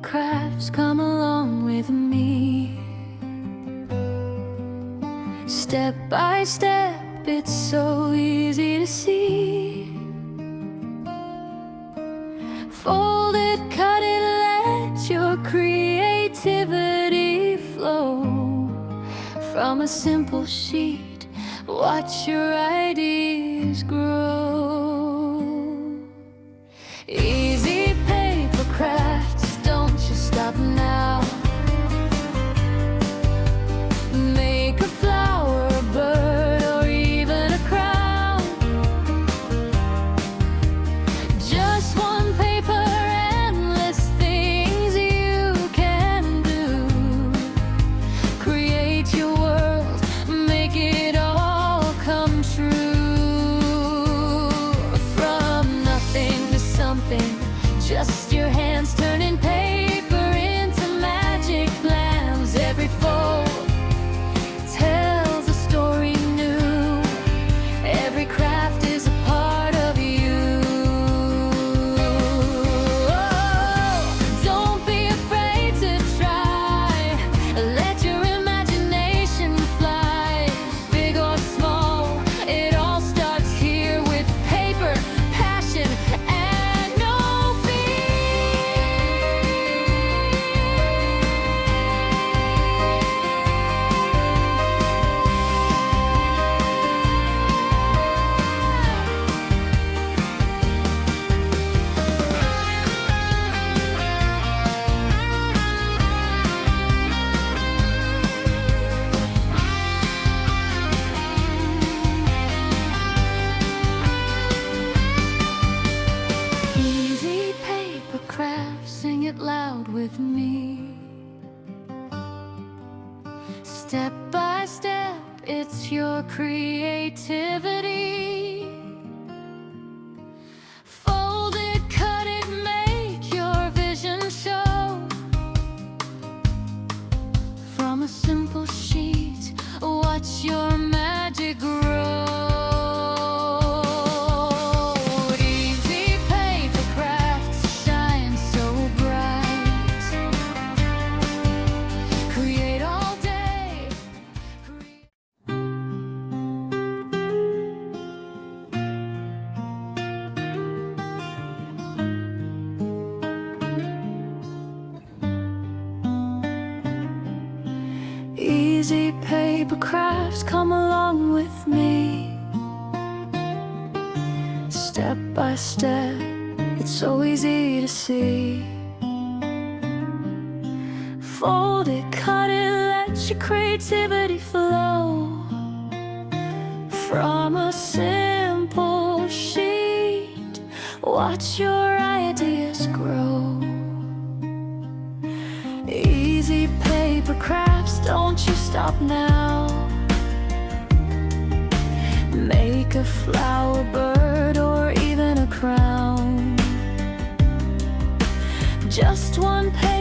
crafts, come along with me. Step by step, it's so easy to see. Fold it, cut it, let your creativity flow. From a simple sheet, watch your ideas grow. Easy paper crafts, don't you stop now. Make a flower, a bird, or even a crown. Just one paper, endless things you can do. Create your world, make it all come true. From nothing to something, just your hands turning paper into magic plans. Every fold tells a story new. Every craft is a part of you. Oh, don't be afraid to try. Let your imagination fly. Big or small, it all starts here with paper, passion, and no easy paper crafts, sing it loud with me. Step by step, it's your creativity. Fold it, cut it, make your vision show. From a simple sheet, watch your magic grow. Easy paper crafts shine so bright. Create all day. Easy paper crafts, come along with me. Step by step, it's so easy to see. Fold it, cut it, let your creativity flow. From a simple sheet, watch your ideas grow. Easy paper crafts, don't you stop now. Make a flower, bird, or even a crown. Just one page